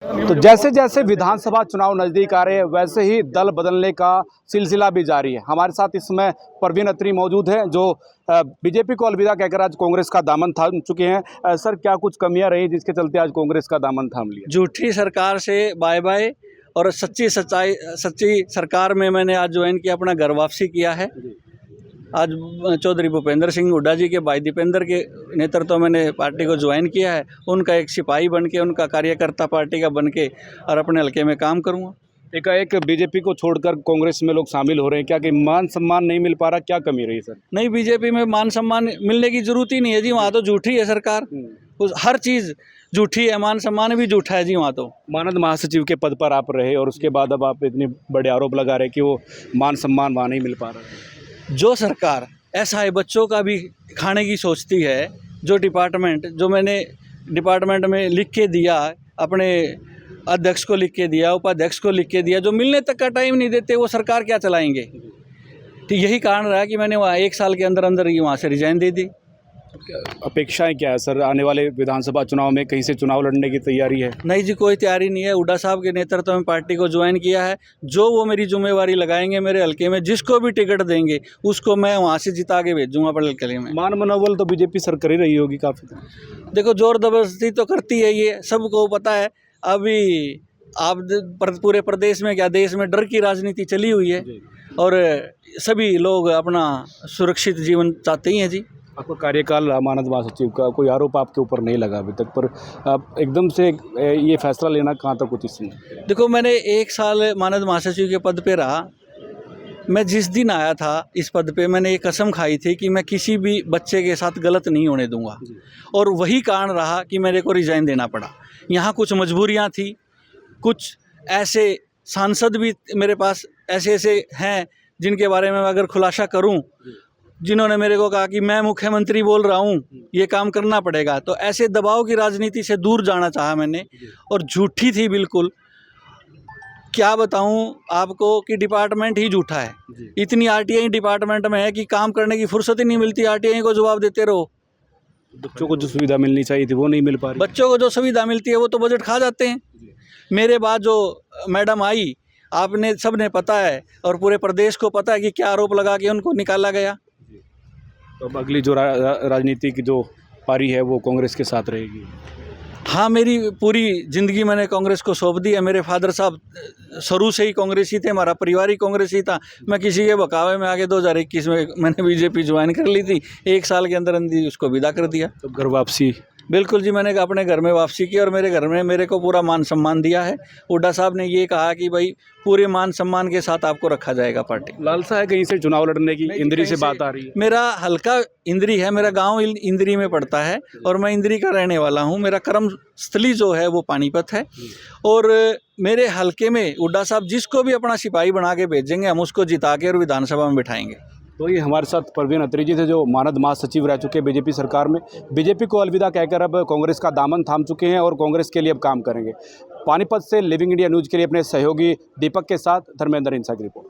तो जैसे जैसे विधानसभा चुनाव नजदीक आ रहे हैं वैसे ही दल बदलने का सिलसिला भी जारी है। हमारे साथ इस समय परवीन अत्री मौजूद हैं जो बीजेपी को अलविदा कहकर आज कांग्रेस का दामन थाम चुके हैं। सर, क्या कुछ कमियां रही जिसके चलते आज कांग्रेस का दामन थाम लिया? झूठी सरकार से बाय बाय और सच्ची सरकार में मैंने आज ज्वाइन किया, अपना घर वापसी किया है। आज चौधरी भूपेंद्र सिंह हुड्डा जी के भाई दीपेंद्र के नेतृत्व में मैंने पार्टी को ज्वाइन किया है। उनका एक सिपाही बन के, उनका कार्यकर्ता पार्टी का बन के और अपने हल्के में काम करूँगा। एकाएक बीजेपी को छोड़कर कांग्रेस में लोग शामिल हो रहे हैं, क्या कि मान सम्मान नहीं मिल पा रहा? क्या कमी रही सर? नहीं, बीजेपी में मान सम्मान मिलने की जरूरत ही नहीं है जी, वहाँ तो झूठी है सरकार। हर चीज़ झूठी है, मान सम्मान भी झूठा है जी वहाँ तो। मानद महासचिव के पद पर आप रहे और उसके बाद अब आप इतने बड़े आरोप लगा रहे हैं कि वो मान सम्मान वहाँ नहीं मिल पा रहा है। जो सरकार ऐसा है बच्चों का भी खाने की सोचती है, जो मैंने डिपार्टमेंट में लिख के दिया, अपने अध्यक्ष को लिख के दिया, उपाध्यक्ष को लिख के दिया, जो मिलने तक का टाइम नहीं देते, वो सरकार क्या चलाएंगे? तो यही कारण रहा कि मैंने वहाँ 1 साल के अंदर अंदर ही वहाँ से रिजाइन दे दी। अपेक्षाएं क्या है सर? आने वाले विधानसभा चुनाव में कहीं से चुनाव लड़ने की तैयारी है? नहीं जी, कोई तैयारी नहीं है। हुड्डा साहब के नेतृत्व में पार्टी को ज्वाइन किया है। जो वो मेरी जिम्मेवारी लगाएंगे मेरे हल्के में, जिसको भी टिकट देंगे उसको मैं वहाँ से जिता के भेजूंगा अपने हल्के में। मान मनोबल तो बीजेपी सर कर ही रही होगी काफ़ी। देखो, जोर जबरदस्ती तो करती है, ये सबको पता है। अभी आप पूरे प्रदेश में, क्या देश में डर की राजनीति चली हुई है और सभी लोग अपना सुरक्षित जीवन चाहते ही हैं जी। आपका कार्यकाल मानद महासचिव का कोई आरोप आपके ऊपर नहीं लगा अभी तक, पर आप एकदम से ये फैसला लेना कहाँ तक उचित नहीं? देखो, मैंने 1 साल मानद महासचिव के पद पे रहा। मैं जिस दिन आया था इस पद पे, मैंने एक कसम खाई थी कि मैं किसी भी बच्चे के साथ गलत नहीं होने दूंगा, और वही कारण रहा कि मेरे को रिजाइन देना पड़ा। यहाँ कुछ मजबूरियाँ थी, कुछ ऐसे सांसद भी मेरे पास ऐसे हैं जिनके बारे में मैं अगर खुलासा करूँ, जिन्होंने मेरे को कहा कि मैं मुख्यमंत्री बोल रहा हूँ, ये काम करना पड़ेगा। तो ऐसे दबाव की राजनीति से दूर जाना चाहा मैंने, और झूठी थी बिल्कुल। क्या बताऊँ आपको कि डिपार्टमेंट ही झूठा है। इतनी आरटीआई डिपार्टमेंट में है कि काम करने की फुर्सत ही नहीं मिलती, आरटीआई को जवाब देते रहो। बच्चों को जो सुविधा मिलनी चाहिए थी वो नहीं मिल पा रही। बच्चों को जो सुविधा मिलती है वो तो बजट खा जाते हैं। मेरे बाद जो मैडम आई, आपने सबने पता है और पूरे प्रदेश को पता है कि क्या आरोप लगा के उनको निकाला गया। तो अब अगली जो राजनीति की जो पारी है वो कांग्रेस के साथ रहेगी? हाँ, मेरी पूरी ज़िंदगी मैंने कांग्रेस को सौंप दी है। मेरे फादर साहब शुरू से ही कांग्रेसी थे, हमारा परिवार ही कांग्रेसी था। मैं किसी के बकावे में आके 2021 में मैंने बीजेपी ज्वाइन कर ली थी। 1 साल के अंदर अंदर उसको विदा कर दिया। तो घर वापसी? बिल्कुल जी, मैंने अपने घर में वापसी की और मेरे घर में मेरे को पूरा मान सम्मान दिया है। हुड्डा साहब ने ये कहा कि भाई पूरे मान सम्मान के साथ आपको रखा जाएगा। पार्टी लालसा है कहीं से चुनाव लड़ने की? इंद्री से बात आ रही है? मेरा हल्का इंद्री है, मेरा गांव इंद्री में पड़ता है और मैं इंद्री का रहने वाला हूं। मेरा कर्म स्थली जो है वो पानीपत है, और मेरे हल्के में हुड्डा साहब जिसको भी अपना सिपाही बना के भेजेंगे, हम उसको जिता के और विधानसभा में बिठाएंगे। तो ये हमारे साथ परवीन अत्री जी थे जो मानद महासचिव रह चुके बीजेपी सरकार में। बीजेपी को अलविदा कहकर अब कांग्रेस का दामन थाम चुके हैं और कांग्रेस के लिए अब काम करेंगे। पानीपत से लिविंग इंडिया न्यूज़ के लिए अपने सहयोगी दीपक के साथ धर्मेंद्र इंसा की रिपोर्ट।